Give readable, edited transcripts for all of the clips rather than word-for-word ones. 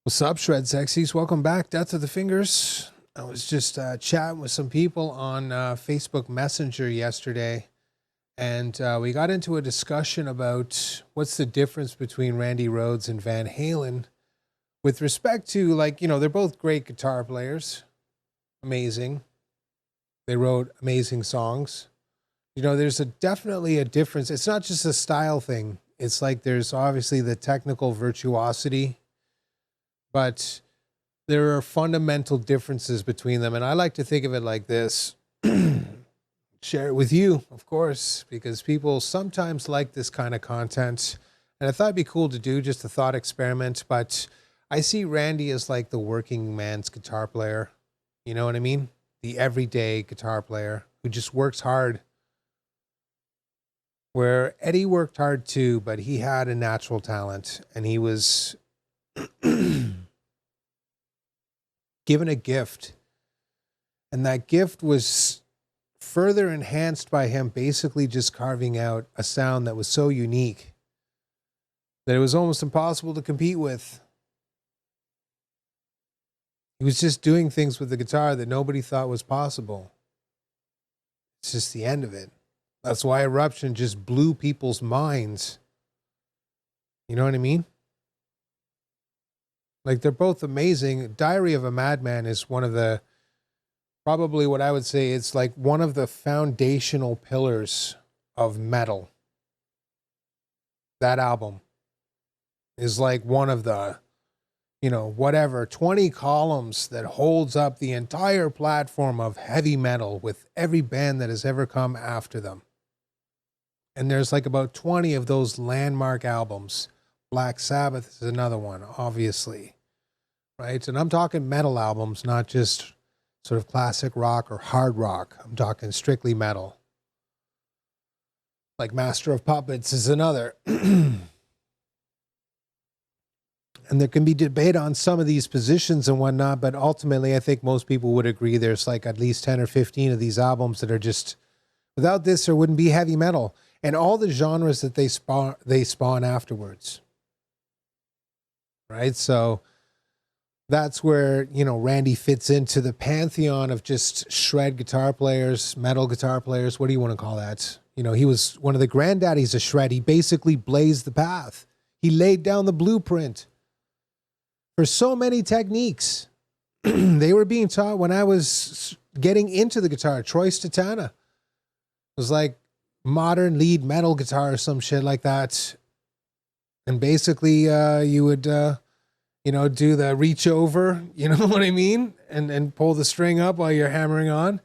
What's up, Shred Sexies? Welcome back. Death of the Fingers. I was just chatting with some people on Facebook Messenger yesterday, and we got into a discussion about what's the difference between Randy Rhoads and Van Halen with respect to, like, they're both great guitar players. Amazing. They wrote amazing songs. There's definitely a difference. It's not just a style thing. It's like there's obviously the technical virtuosity, but there are fundamental differences between them. And I like to think of it like this. Share it with you, of course, because people sometimes like this kind of content. And I thought it'd be cool to do just a thought experiment. But I see Randy as like the working man's guitar player. You know what I mean? The everyday guitar player who just works hard. Where Eddie worked hard too, but he had a natural talent. And he was given a gift, and that gift was further enhanced by him basically just carving out a sound that was so unique that it was almost impossible to compete with. He was just doing things with the guitar that nobody thought was possible. It's just the end of it. That's why Eruption just blew people's minds. You know what I mean? Like, they're both amazing. Diary of a Madman is one of the, probably what I would say, it's like one of the foundational pillars of metal. That album is like one of the, 20 columns that holds up the entire platform of heavy metal with every band that has ever come after them. And there's like about 20 of those landmark albums. Black Sabbath is another one, obviously. Right? And I'm talking metal albums, not just sort of classic rock or hard rock. I'm talking strictly metal. Like Master of Puppets is another. And there can be debate on some of these positions and whatnot, but ultimately I think most people would agree there's like at least 10 or 15 of these albums that are just, without this there wouldn't be heavy metal. And all the genres that they spawn afterwards. Right? So that's where, Randy fits into the pantheon of just shred guitar players, metal guitar players. What do you want to call that? He was one of the granddaddies of shred. He basically blazed the path. He laid down the blueprint for so many techniques. They were being taught when I was getting into the guitar. Troy Statana was like modern lead metal guitar or some shit like that. And basically you would... do the reach over, you know what I mean? And pull the string up while you're hammering on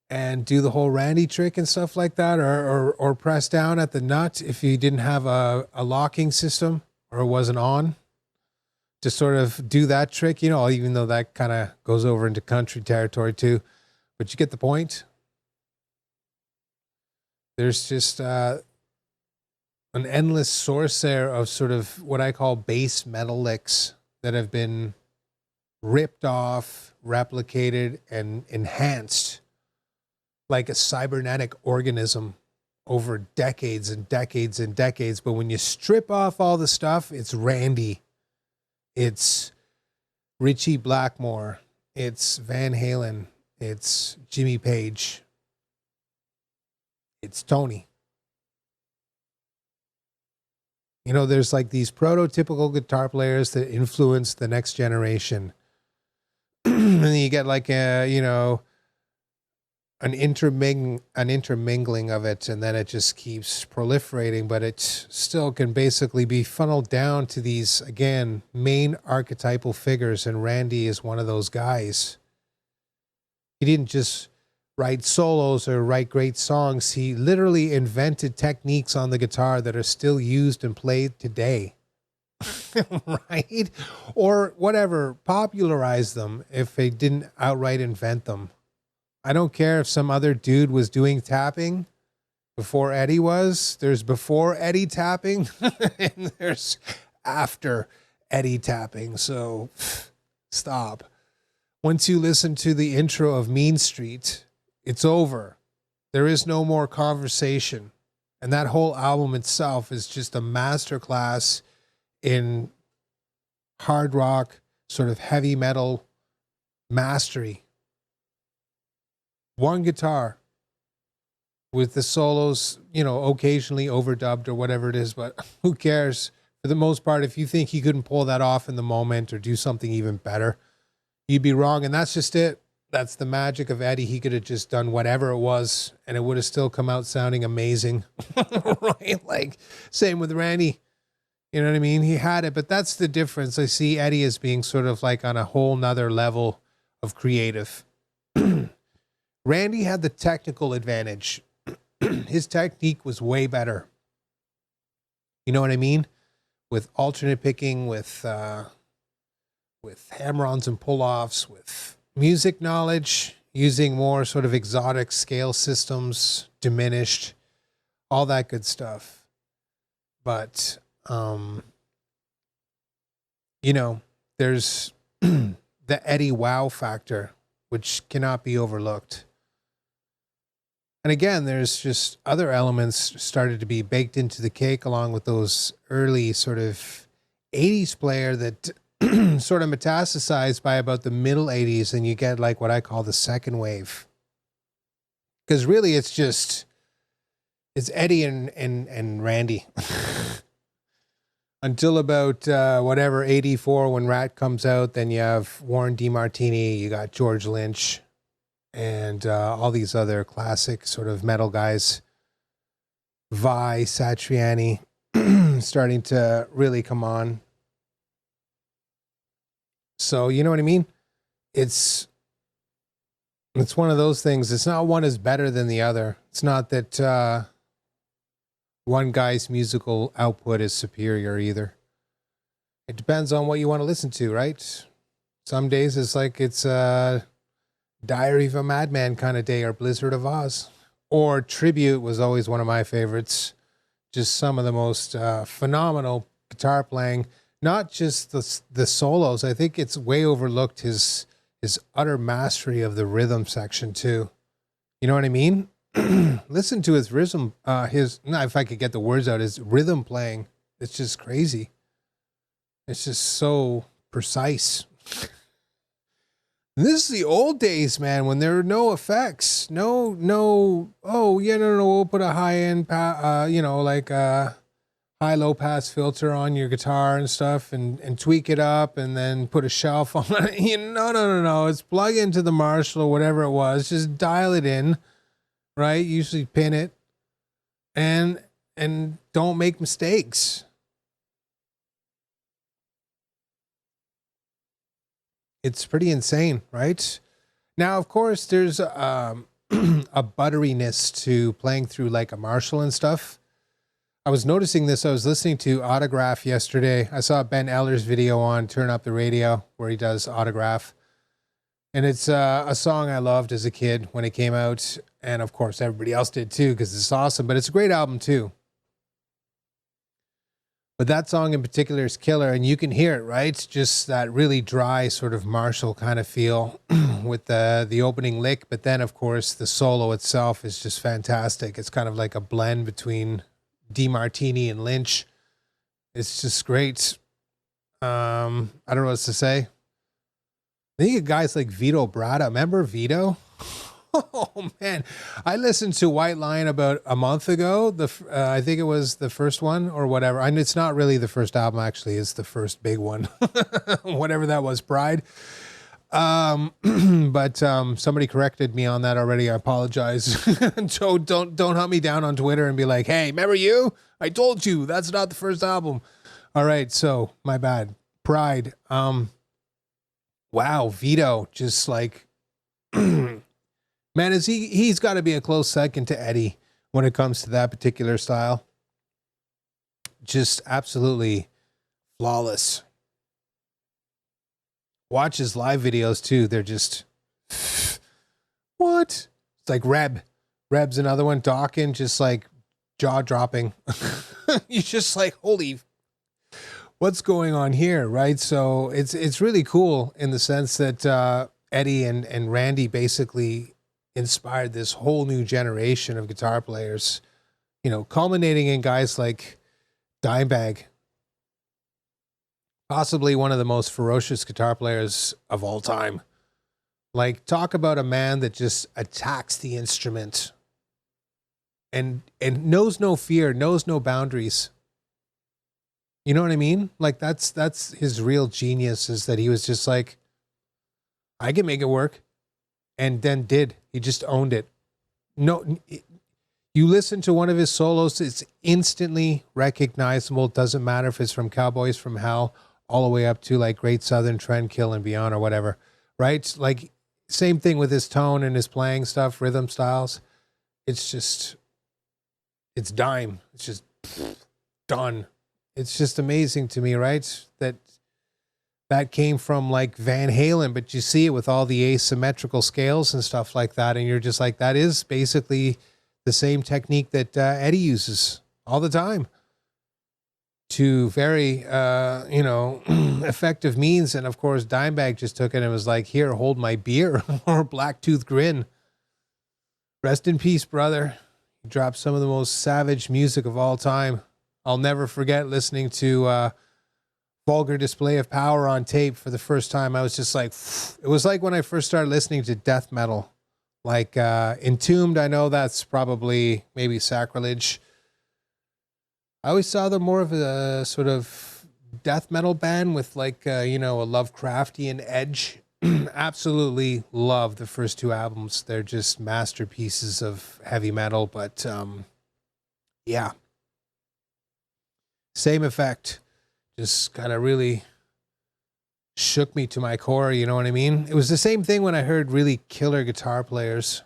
and do the whole Randy trick and stuff like that, or press down at the nut if you didn't have a locking system or it wasn't on, to sort of do that trick, even though that kind of goes over into country territory too, but you get the point. There's just an endless source there of sort of what I call base metal licks that have been ripped off, replicated, and enhanced like a cybernetic organism over decades and decades and decades. But when you strip off all the stuff, it's Randy, it's Richie Blackmore, it's Van Halen, it's Jimmy Page, it's Tony. There's like these prototypical guitar players that influence the next generation. And then you get like an intermingling of it, and then it just keeps proliferating, but it still can basically be funneled down to these, again, main archetypal figures, and Randy is one of those guys. He didn't just write solos or write great songs. He literally invented techniques on the guitar that are still used and played today. Right? Or whatever, popularize them if they didn't outright invent them. I don't care if some other dude was doing tapping before Eddie was. There's before Eddie tapping and there's after Eddie tapping. So stop. Once you listen to the intro of Mean Street, it's over. There is no more conversation. And that whole album itself is just a masterclass in hard rock, sort of heavy metal mastery. One guitar with the solos, you know, occasionally overdubbed or whatever it is, but who cares? For the most part, if you think he couldn't pull that off in the moment or do something even better, you'd be wrong. And that's just it. That's the magic of Eddie. He could have just done whatever it was and it would have still come out sounding amazing. Right? Like, same with Randy. You know what I mean? He had it, but that's the difference. I see Eddie as being sort of like on a whole nother level of creative. Randy had the technical advantage. His technique was way better. You know what I mean? With alternate picking, with hammer-ons and pull-offs, with music knowledge, using more sort of exotic scale systems, diminished, all that good stuff. But, you know, there's the Eddie wow factor, which cannot be overlooked. And again, there's just other elements started to be baked into the cake along with those early sort of 80s player that sort of metastasized by about the middle 80s, and you get like what I call the second wave. Because really it's Eddie and Randy. Until about whatever, 84 when Rat comes out, then you have Warren DeMartini, you got George Lynch, and all these other classic sort of metal guys, Vi, Satriani, starting to really come on. So, you know what I mean? It's one of those things. It's not one is better than the other. It's not that one guy's musical output is superior either. It depends on what you want to listen to, right? Some days it's like it's Diary of a Madman kind of day, or Blizzard of Oz. Or Tribute was always one of my favorites. Just some of the most phenomenal guitar playing. Not just the solos. I think it's way overlooked his utter mastery of the rhythm section too. You know what I mean? Listen to his rhythm, if I could get the words out, his rhythm playing. It's just crazy. It's just so precise. This is the old days, man, when there were no effects. No, we'll put a high-end, high-low pass filter on your guitar and stuff and tweak it up and then put a shelf on it. No. It's plug into the Marshall or whatever it was. Just dial it in, right? Usually pin it and don't make mistakes. It's pretty insane, right? Now, of course, there's a butteriness to playing through like a Marshall and stuff. I was noticing this. I was listening to Autograph yesterday. I saw Ben Eller's video on Turn Up the Radio where he does Autograph. And it's a song I loved as a kid when it came out. And of course, everybody else did too because it's awesome. But it's a great album too. But that song in particular is killer, and you can hear it, right? Just that really dry sort of Marshall kind of feel with the opening lick. But then, of course, the solo itself is just fantastic. It's kind of like a blend between DeMartini and Lynch. It's just great. I don't know what else to say. I think of guys like Vito Bratta. Remember Vito? Oh man, I listened to White Lion about a month ago. I think it was the first one or whatever. And it's not really the first album, actually. It's the first big one, whatever that was, Pride. But somebody corrected me on that already. I apologize. So don't hunt me down on Twitter and be like, "Hey, remember you? I told you that's not the first album." All right, so my bad. Pride. Wow, Vito, just like. Man, he's got to be a close second to Eddie when it comes to that particular style. Just absolutely flawless. Watch his live videos too. They're just what? It's like Reb's another one. Dawkins, just like jaw dropping. You're just like, holy, what's going on here, right? So it's really cool in the sense that Eddie and Randy basically inspired this whole new generation of guitar players, you know, culminating in guys like Dimebag. Possibly one of the most ferocious guitar players of all time. Like, talk about a man that just attacks the instrument and knows no fear, knows no boundaries. You know what I mean? Like, that's his real genius, is that he was just like, I can make it work. And then did. He just owned it. No, you listen to one of his solos, it's instantly recognizable. It doesn't matter if it's from Cowboys from Hell all the way up to like Great Southern Trendkill and beyond or whatever, right? Like, same thing with his tone and his playing stuff, rhythm styles. It's just, it's dime. It's just done. It's just amazing to me, right? That came from like Van Halen, but you see it with all the asymmetrical scales and stuff like that. And you're just like, that is basically the same technique that Eddie uses all the time to very, effective means. And of course, Dimebag just took it and was like, here, hold my beer, or Blacktooth Grin. Rest in peace, brother. He dropped some of the most savage music of all time. I'll never forget listening to Vulgar Display of Power on tape for the first time. I was just like, it was like when I first started listening to death metal. Like Entombed, I know that's probably maybe sacrilege. I always saw them more of a sort of death metal band with like, a Lovecraftian edge. Absolutely love the first two albums. They're just masterpieces of heavy metal, but yeah. Same effect. Just kind of really shook me to my core, you know what I mean? It was the same thing when I heard really killer guitar players.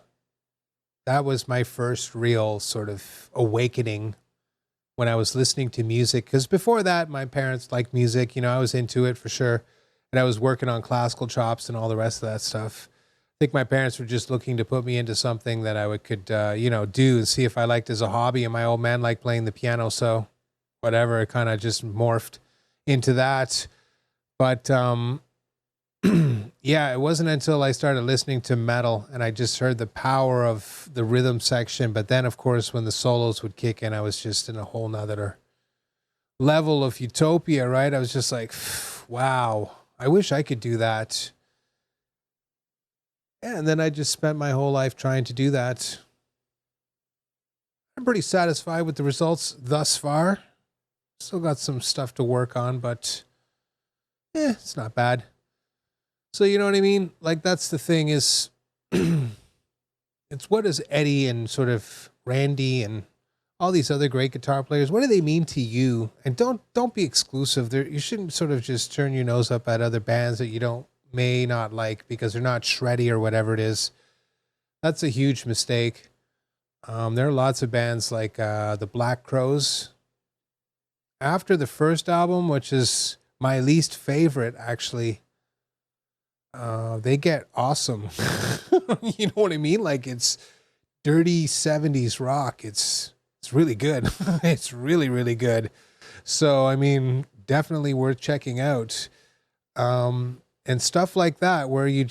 That was my first real sort of awakening when I was listening to music. Because before that, my parents liked music. You know, I was into it for sure. And I was working on classical chops and all the rest of that stuff. I think my parents were just looking to put me into something that I could do and see if I liked as a hobby. And my old man liked playing the piano, so whatever, it kind of just morphed into that. But yeah, it wasn't until I started listening to metal and I just heard the power of the rhythm section. But then, of course, when the solos would kick in, I was just in a whole nother level of utopia, right? I was just like, wow, I wish I could do that. And then I just spent my whole life trying to do that. I'm pretty satisfied with the results thus far. Still got some stuff to work on, but it's not bad. So, you know what I mean? Like, that's the thing is, it's what does Eddie and sort of Randy and all these other great guitar players, what do they mean to you? And don't be exclusive. You shouldn't sort of just turn your nose up at other bands that you may not like because they're not shreddy or whatever it is. That's a huge mistake. There are lots of bands like the Black Crowes. After the first album, which is my least favorite, actually, they get awesome. You know what I mean? Like, it's dirty 70s rock. It's really good. It's really, really good. So, I mean, definitely worth checking out. And stuff like that, where you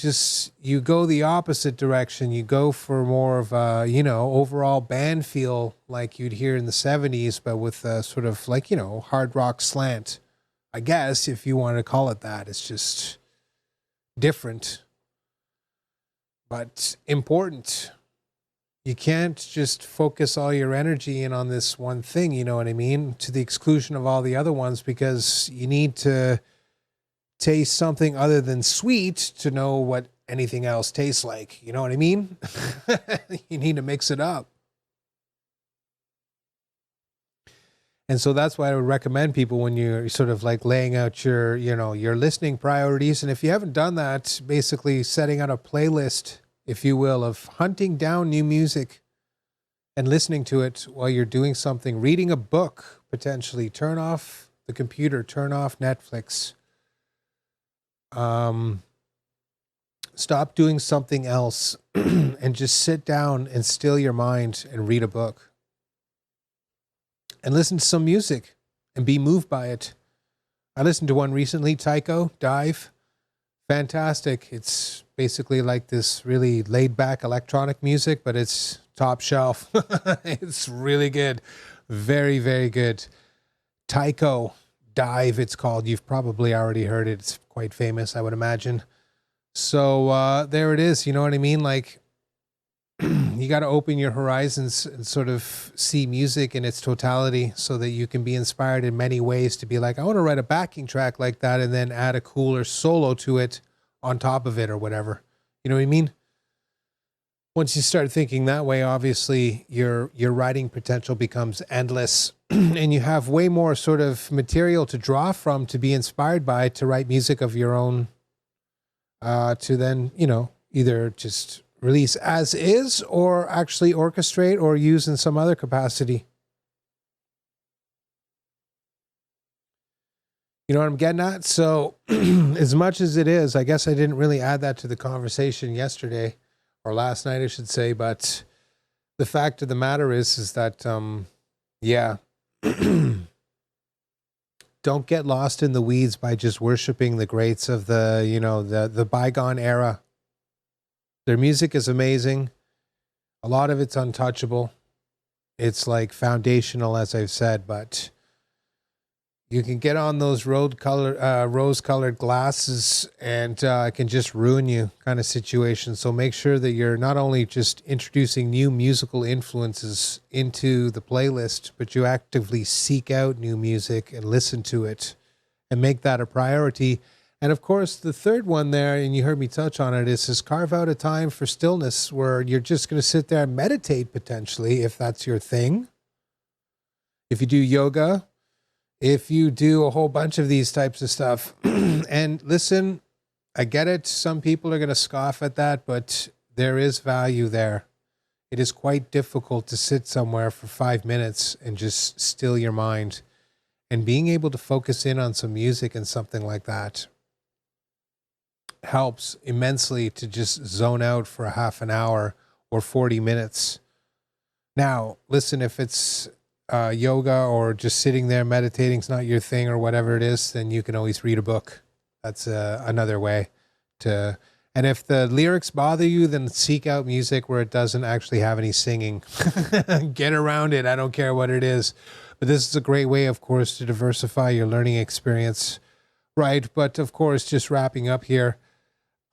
go the opposite direction. You go for more of a, overall band feel like you'd hear in the 70s, but with a sort of like, hard rock slant, I guess, if you want to call it that. It's just different, but important. You can't just focus all your energy in on this one thing, you know what I mean? To the exclusion of all the other ones, because you need to taste something other than sweet to know what anything else tastes like. You know what I mean? You need to mix it up. And so that's why I would recommend people when you're sort of like laying out your listening priorities. And if you haven't done that, basically setting out a playlist, if you will, of hunting down new music and listening to it while you're doing something, reading a book, potentially. Turn off the computer, turn off Netflix. Stop doing something else and just sit down and still your mind and read a book and listen to some music and be moved by it. I listened to one recently, Tycho, Dive. Fantastic. It's basically like this really laid back electronic music, but it's top shelf. It's really good. Very, very good. Tycho, Dive, it's called. You've probably already heard it. It's quite famous, I would imagine. So there it is. You know what I mean? Like, you got to open your horizons and sort of see music in its totality so that you can be inspired in many ways to be like, I want to write a backing track like that and then add a cooler solo to it on top of it or whatever. You know what I mean? Once you start thinking that way, obviously your writing potential becomes endless and you have way more sort of material to draw from, to be inspired by, to write music of your own, to then, you know, either just release as is or actually orchestrate or use in some other capacity. You know what I'm getting at? So as much as it is, I guess I didn't really add that to the conversation yesterday, or last night, I should say. But the fact of the matter is that, yeah, don't get lost in the weeds by just worshiping the greats of the, you know, the bygone era. Their music is amazing. A lot of it's untouchable. It's like foundational, as I've said, but you can get on those rose-colored glasses and it can just ruin you kind of situation. So make sure that you're not only just introducing new musical influences into the playlist, but you actively seek out new music and listen to it and make that a priority. And of course, the third one there, and you heard me touch on it, is carve out a time for stillness where you're just going to sit there and meditate potentially, if that's your thing. If you do yoga, if you do a whole bunch of these types of stuff. And listen, I get it. Some people are going to scoff at that, but there is value there. It is quite difficult to sit somewhere for 5 minutes and just still your mind. And being able to focus in on some music and something like that helps immensely to just zone out for a half an hour or 40 minutes. Now, listen, if it's yoga or just sitting there meditating is not your thing or whatever it is, then you can always read a book. That's another way to. And if the lyrics bother you, then seek out music where it doesn't actually have any singing. Get around it. I don't care what it is. But this is a great way, of course, to diversify your learning experience. Right. But of course, just wrapping up here,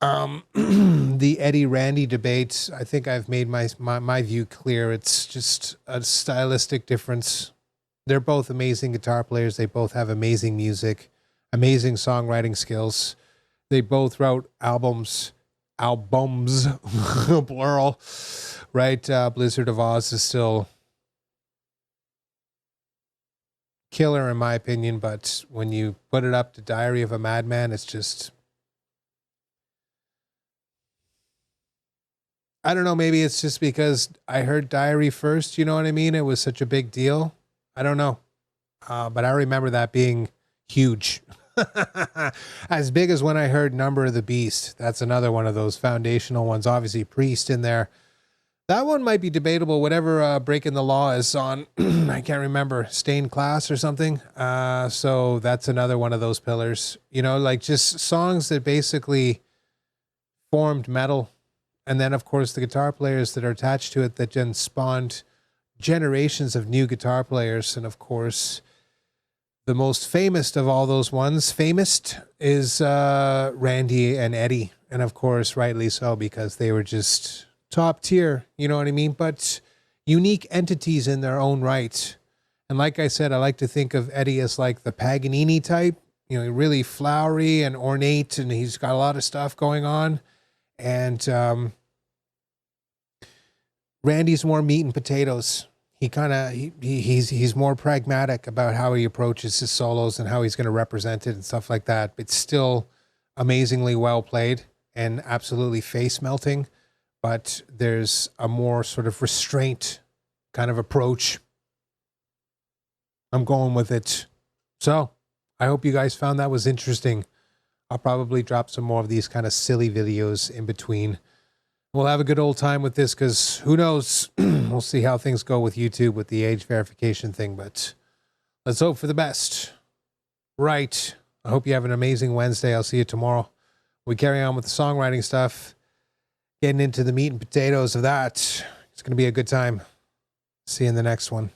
the Eddie Randy debate, I think I've made my view clear. It's just a stylistic difference. They're both amazing guitar players. They both have amazing music, amazing songwriting skills. They both wrote albums, plural, right? Blizzard of Oz is still killer in my opinion, but when you put it up to Diary of a Madman, it's just, I don't know, maybe it's just because I heard Diary first, you know what I mean? It was such a big deal. I don't know. But I remember that being huge. As big as when I heard Number of the Beast. That's another one of those foundational ones. Obviously, Priest in there. That one might be debatable, whatever Breaking the Law is on. I can't remember. Stained Class or something. So that's another one of those pillars. You know, like just songs that basically formed metal. And then, of course, the guitar players that are attached to it that then spawned generations of new guitar players. And, of course, the most famous of all those ones, is Randy and Eddie. And, of course, rightly so, because they were just top tier, you know what I mean? But unique entities in their own right. And like I said, I like to think of Eddie as like the Paganini type, you know, really flowery and ornate, and he's got a lot of stuff going on. And Randy's more meat and potatoes. He's more pragmatic about how he approaches his solos and how he's going to represent it and stuff like that. It's still amazingly well played and absolutely face melting, but there's a more sort of restraint kind of approach. I'm going with it. So I hope you guys found that was interesting. I'll probably drop some more of these kind of silly videos in between. We'll have a good old time with this because who knows? We'll see how things go with YouTube with the age verification thing, but let's hope for the best. Right. I hope you have an amazing Wednesday. I'll see you tomorrow. We carry on with the songwriting stuff, getting into the meat and potatoes of that. It's going to be a good time. See you in the next one.